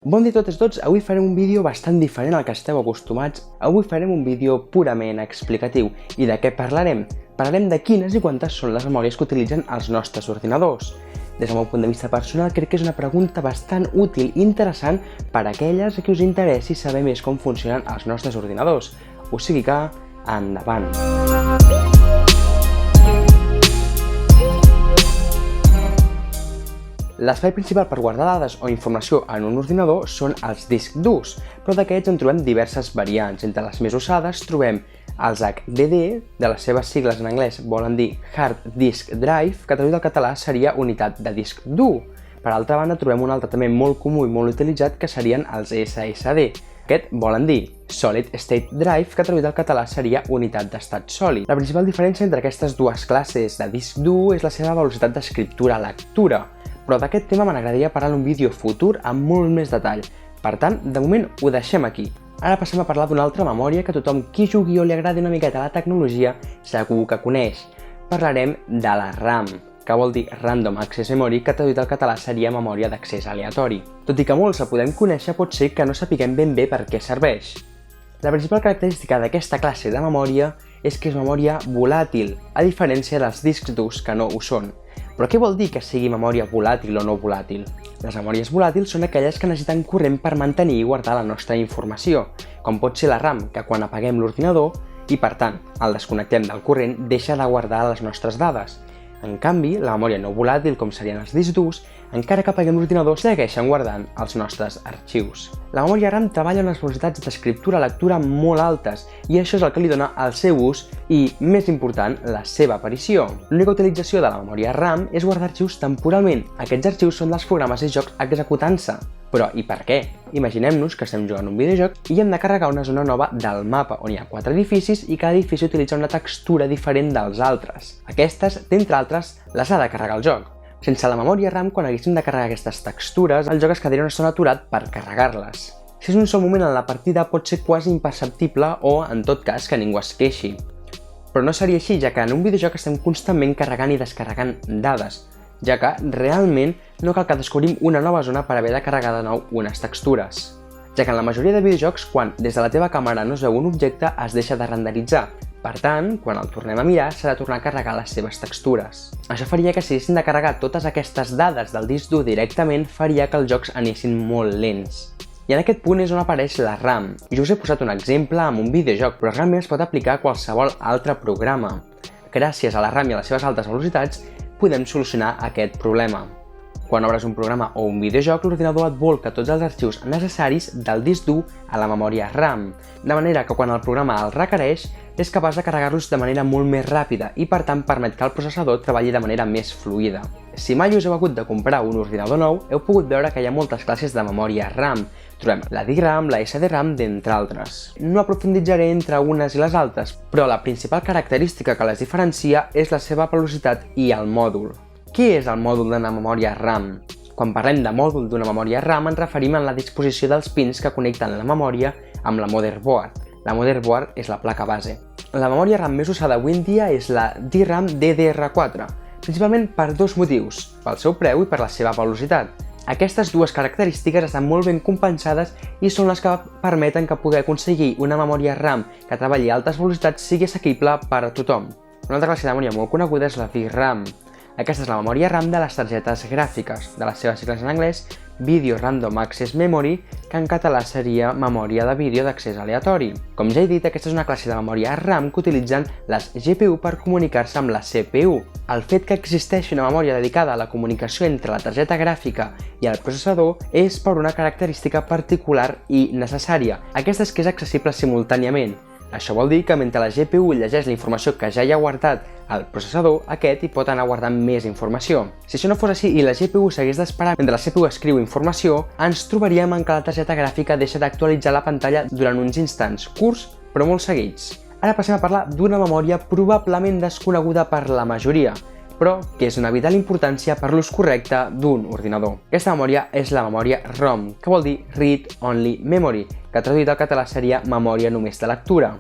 Bon dia a totes i tots, avui farem un vídeo bastant diferent al que esteu acostumats. Avui farem un vídeo purament explicatiu. I de què parlarem? Parlarem de quines i quantes són les memòries que utilitzen els nostres ordinadors. Des del meu punt de vista personal, crec que és una pregunta bastant útil i interessant per a aquelles a qui us interessi saber més com funcionen els nostres ordinadors. O sigui que, endavant! L'espai principal per guardar dades o informació en un ordinador són els discs durs, però d'aquests en trobem diverses variants. Entre les més usades trobem els HDD, de les seves sigles en anglès volen dir Hard Disk Drive, que traduït al català seria unitat de disc dur. Per altra banda trobem un altre també molt comú i molt utilitzat que serien els SSD. Aquest volen dir Solid State Drive, que traduït al català seria unitat d'estat sòlid. La principal diferència entre aquestes dues classes de disc dur és la seva velocitat d'escriptura-lectura. Però d'aquest tema m'agradaria parlar en un vídeo futur amb molt més detall. Per tant, de moment ho deixem aquí. Ara passem a parlar d'una altra memòria que tothom qui jugui o li agradi una miqueta la tecnologia segur que coneix. Parlarem de la RAM, que vol dir Random Access Memory, que traduït al català seria memòria d'accés aleatori. Tot i que molts la podem conèixer, pot ser que no sapiguem ben bé per què serveix. La principal característica d'aquesta classe de memòria és que és memòria volàtil, a diferència dels discs durs que no ho són. Però què vol dir que sigui memòria volàtil o no volàtil? Les memòries volàtils són aquelles que necessiten corrent per mantenir i guardar la nostra informació, com pot ser la RAM, que quan apaguem l'ordinador i, per tant, el desconnectem del corrent, deixa de guardar les nostres dades. En canvi, la memòria no volàtil, com serien els discs durs, encara que apaguem l'ordinador, segueixen guardant els nostres arxius. La memòria RAM treballa amb les velocitats d'escriptura-lectura molt altes i això és el que li dona el seu ús i, més important, la seva aparició. L'única utilització de la memòria RAM és guardar arxius temporalment. Aquests arxius són dels programes i jocs executant-se. Però i per què? Imaginem-nos que estem jugant un videojoc i hem de carregar una zona nova del mapa on hi ha 4 edificis i cada edifici utilitza una textura diferent dels altres. Aquestes, d'entre altres, les ha de carregar el joc. Sense la memòria RAM, quan haguéssim de carregar aquestes textures, el joc es quedaria una estona aturat per carregar-les. Si és un sol moment en la partida pot ser quasi imperceptible o, en tot cas, que ningú es queixi. Però no seria així, ja que en un videojoc estem constantment carregant i descarregant dades, ja que realment no cal que descobrim una nova zona per haver de carregar de nou unes textures. Ja que en la majoria de videojocs, quan des de la teva càmera no es veu un objecte, es deixa de renderitzar. Per tant, quan el tornem a mirar, s'ha de tornar a carregar les seves textures. Això faria que si haguessin de carregar totes aquestes dades del disc dur directament, faria que els jocs anessin molt lents. I en aquest punt és on apareix la RAM. Jo us he posat un exemple amb un videojoc, però realment es pot aplicar a qualsevol altre programa. Gràcies a la RAM i a les seves altes velocitats, podem solucionar aquest problema. Quan obres un programa o un videojoc, l'ordinador et volca tots els arxius necessaris del disc dur a la memòria RAM, de manera que quan el programa el requereix, és capaç de carregar-los de manera molt més ràpida i per tant permet que el processador treballi de manera més fluida. Si mai us heu hagut de comprar un ordinador nou, heu pogut veure que hi ha moltes classes de memòria RAM. Trobem la DRAM, la SDRAM, d'entre altres. No aprofunditzaré entre unes i les altres, però la principal característica que les diferencia és la seva velocitat i el mòdul. Què és el mòdul d'una memòria RAM? Quan parlem de mòdul d'una memòria RAM ens referim a la disposició dels pins que connecten la memòria amb la motherboard. La motherboard és la placa base. La memòria RAM més usada avui en dia és la DRAM DDR4, principalment per dos motius, pel seu preu i per la seva velocitat. Aquestes dues característiques estan molt ben compensades i són les que permeten que poder aconseguir una memòria RAM que treballi a altes velocitats sigui assequible per a tothom. Una altra classe de memòria molt coneguda és la VRAM. Aquesta és la memòria RAM de les targetes gràfiques, de les seves sigles en anglès Video Random Access Memory, que en català seria memòria de vídeo d'accés aleatori. Com ja he dit, aquesta és una classe de memòria RAM que utilitzen les GPU per comunicar-se amb la CPU. El fet que existeixi una memòria dedicada a la comunicació entre la targeta gràfica i el processador és per una característica particular i necessària. Aquesta és que és accessible simultàniament. Això vol dir que mentre la GPU llegeix la informació que ja hi ha guardat al processador, aquest hi pot anar guardant més informació. Si això no fos així i la GPU s'hagués d'esperar mentre la CPU escriu informació, ens trobaríem en que la targeta gràfica deixa d'actualitzar la pantalla durant uns instants curts però molt seguits. Ara passem a parlar d'una memòria probablement desconeguda per la majoria, però que és una vital importància per l'ús correcte d'un ordinador. Aquesta memòria és la memòria ROM, que vol dir Read Only Memory, que traduït al català seria memòria només de lectura.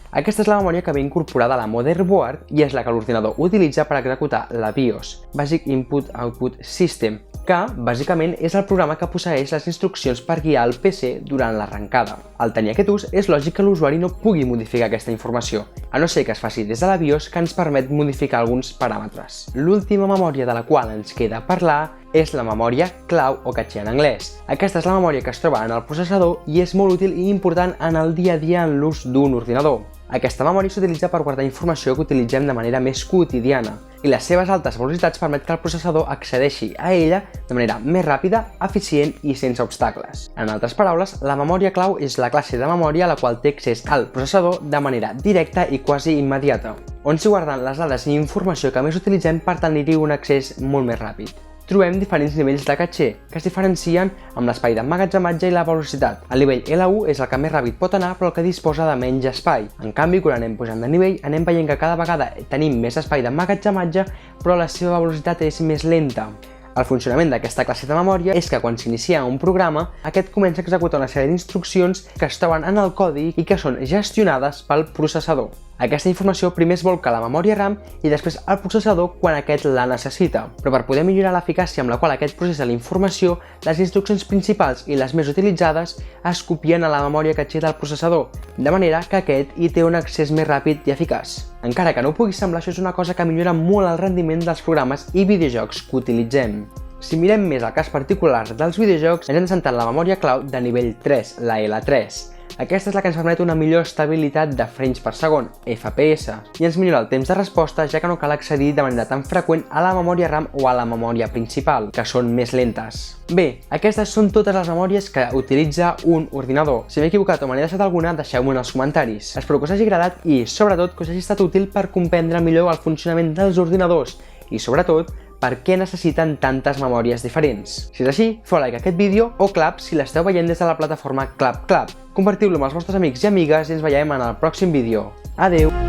Aquesta és la memòria que ve incorporada a la motherboard i és la que l'ordinador utilitza per executar la BIOS, Basic Input Output System, que, bàsicament, és el programa que posseeix les instruccions per guiar el PC durant l'arrencada. Al tenir aquest ús, és lògic que l'usuari no pugui modificar aquesta informació, a no ser que es faci des de la BIOS, que ens permet modificar alguns paràmetres. L'última memòria de la qual ens queda parlar és la memòria clau o caché en anglès. Aquesta és la memòria que es troba en el processador i és molt útil i important en el dia a dia en l'ús d'un ordinador. Aquesta memòria s'utilitza per guardar informació que utilitzem de manera més quotidiana i les seves altes velocitats permet que el processador accedeixi a ella de manera més ràpida, eficient i sense obstacles. En altres paraules, la memòria clau és la classe de memòria a la qual té accés al processador de manera directa i quasi immediata, on s'hi guarden les dades i informació que més utilitzem per tenir-hi un accés molt més ràpid. Trobem diferents nivells de caché, que es diferencien amb l'espai d'emmagatzematge i la velocitat. El nivell L1 és el que més ràpid pot anar, però el que disposa de menys espai. En canvi, quan anem pujant de nivell, anem veient que cada vegada tenim més espai d'emmagatzematge, però la seva velocitat és més lenta. El funcionament d'aquesta classe de memòria és que quan s'inicia un programa, aquest comença a executar una sèrie d'instruccions que es troben en el codi i que són gestionades pel processador. Aquesta informació primer es volca a la memòria RAM i després al processador quan aquest la necessita. Però per poder millorar l'eficàcia amb la qual aquest processa la informació, les instruccions principals i les més utilitzades es copien a la memòria caché del processador, de manera que aquest hi té un accés més ràpid i eficaç. Encara que no pugui semblar, això és una cosa que millora molt el rendiment dels programes i videojocs que utilitzem. Si mirem més el cas particular dels videojocs, ens hem centrat en la memòria clau de nivell 3, la L3. Aquesta és la que ens permet una millor estabilitat de frames per segon, FPS, i ens millora el temps de resposta, ja que no cal accedir de manera tan freqüent a la memòria RAM o a la memòria principal, que són més lentes. Bé, aquestes són totes les memòries que utilitza un ordinador. Si m'he equivocat o me n'he deixat alguna, deixeu-m'ho en els comentaris. Espero que us hagi agradat i, sobretot, que us hagi estat útil per comprendre millor el funcionament dels ordinadors i, sobretot, per què necessiten tantes memòries diferents. Si és així, feu like a aquest vídeo o clap si l'esteu veient des de la plataforma ClapClap. Compartiu-lo amb els vostres amics i amigues i ens veiem en el pròxim vídeo. Adeu!